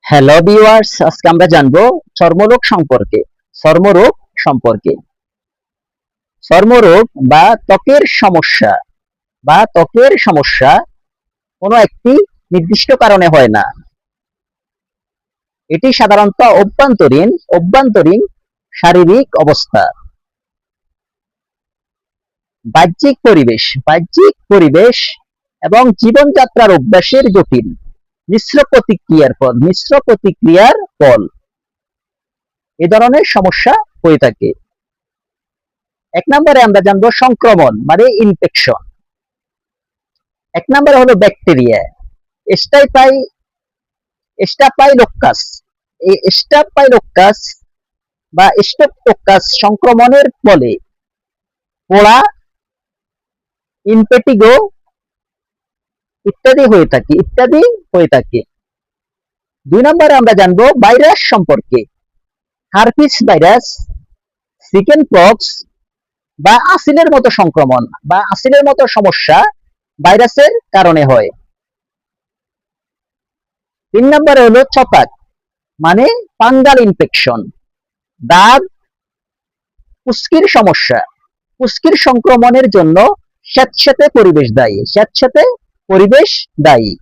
Hello viewers, আজকে আমরা জানবো চর্মরোগ সম্পর্কে। চর্মরোগ সম্পর্কে চর্মরোগ বা ত্বকের সমস্যা কোনো একটি নির্দিষ্ট কারণে হয় না। এটি সাধারণত অভ্যন্তরীণ শারীরিক অবস্থা। বাহ্যিক পরিবেশ এবং জীবনযাত্রার অভ্যাসের জটিল মিশ্র প্রতিক্রিয়ার ফল এ ধরনের সমস্যা হয়ে থাকে। 1 নম্বরে আমরা জানবো সংক্রমণ মানে ইনফেকশন। 1 নম্বরে হলো ব্যাকটেরিয়া স্টাফাইলোক্কাস। এই স্টাফাইলোক্কাস বা স্টেপটোকাস সংক্রমণের ফলে ফোড়া, ইম্পেটিগো ইত্যাদি হয়ে থাকে। 2 নম্বরে আমরা জানবো ভাইরাস সম্পর্কে। হারপিস ভাইরাস, চিকেন পক্স বা আসিলের মতো সংক্রমণ বা আসিলের মতো সমস্যা ভাইরাসের কারণে হয়। 3 নম্বরে হলো ছত্রাক মানে ফাঙ্গাল ইনফেকশন। দাগ, পুস্কির সংক্রমণের জন্য স্যাঁতসেঁতে পরিবেশ দায়ী।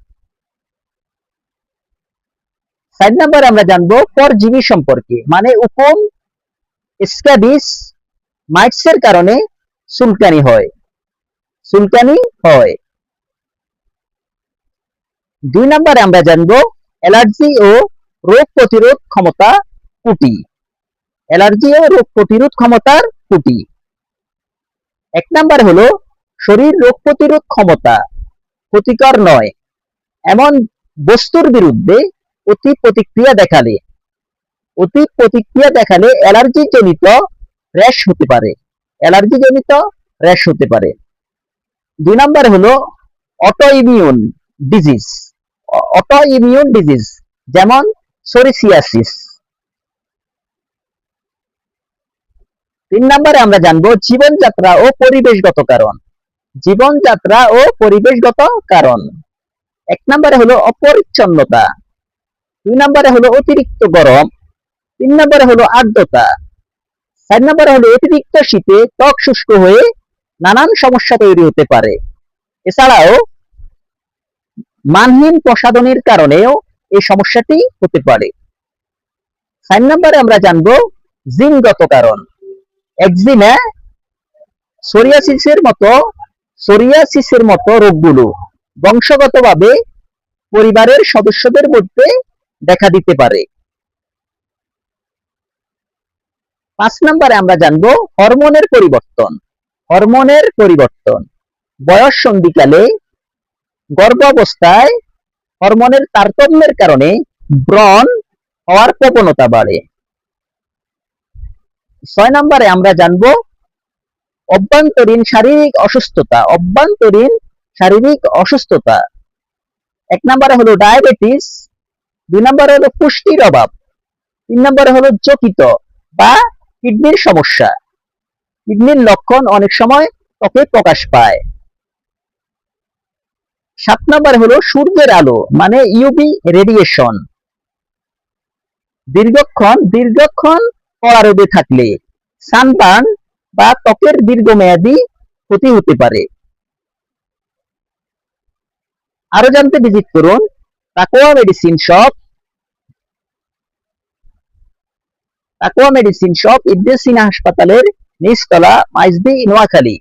4 নম্বরে আমরা জানবো পরজীবী সম্পর্কে মানে উকুন, স্ক্যাবিস, মাইটসের কারণে চুলকানি হয়। 2 নম্বরে আমরা জানবো অ্যালার্জি ও রোগ প্রতিরোধ ক্ষমতার ত্রুটি। 1 নম্বর হলো শরীর রোগ প্রতিরোধ ক্ষমতা ক্ষতিকর নয় এমন বস্তুর বিরুদ্ধে অতি প্রতিক্রিয়া দেখালে অ্যালার্জি জনিত র্যাশ হতে পারে। 2 নম্বর হলো অটোইমিউন ডিজিজ যেমন সোরিয়াসিস। 3 নম্বরে আমরা জানবো জীবনযাত্রা ও পরিবেশগত কারণ। 1 নম্বরে হলো অপরিচ্ছন্নতা। 2 নম্বরে হলো অতিরিক্ত গরম। 3 নম্বরে হলো আর্দ্রতা। 4 নম্বরে হলো অতিরিক্ত শীতে ত্বক শুষ্ক হয়ে নানান সমস্যা তৈরি হতে পারে। এছাড়াও মানহীন প্রসাধনীর কারণেও এই সমস্যাটি হতে পারে। 4 নম্বরে আমরা জানবো জিনগত কারণ। একজিমা, সোরিয়াসিসের মতো রোগগুলো বংশগতভাবে পরিবারের সদস্যদের মধ্যে দেখা দিতে পারে। 5 নম্বরে আমরা জানবো হরমোনের পরিবর্তন। বয়স সন্ধিকালে, গর্ভাবস্থায় হরমোনের তারতম্যের কারণে ব্রণ হওয়ার প্রবণতা বাড়ে। 6 নম্বরে আমরা জানবো অভ্যন্তরীণ শারীরিক অসুস্থতা। 1 নম্বরে হলো ডায়াবেটিস। 2 নম্বরে হলো পুষ্টির অভাব। 3 নম্বরে হলো যকৃত বা কিডনির সমস্যা। কিডনির লক্ষণ অনেক সময় ত্বকে প্রকাশ পায়। 7 নম্বরে হলো সূর্যের আলো মানে ইউভি রেডিয়েশন। দীর্ঘক্ষণ কড়া রোদে থাকলে সানবার্ন বা ত্বকের দীর্ঘমেয়াদী ক্ষতি হতে পারে। আরো জানতে ভিজিট করুন তাকওয়া মেডিসিন শপ ইদ্রিস সিনা হাসপাতালের নিচতলা, মাইজদি, নোয়াখালী।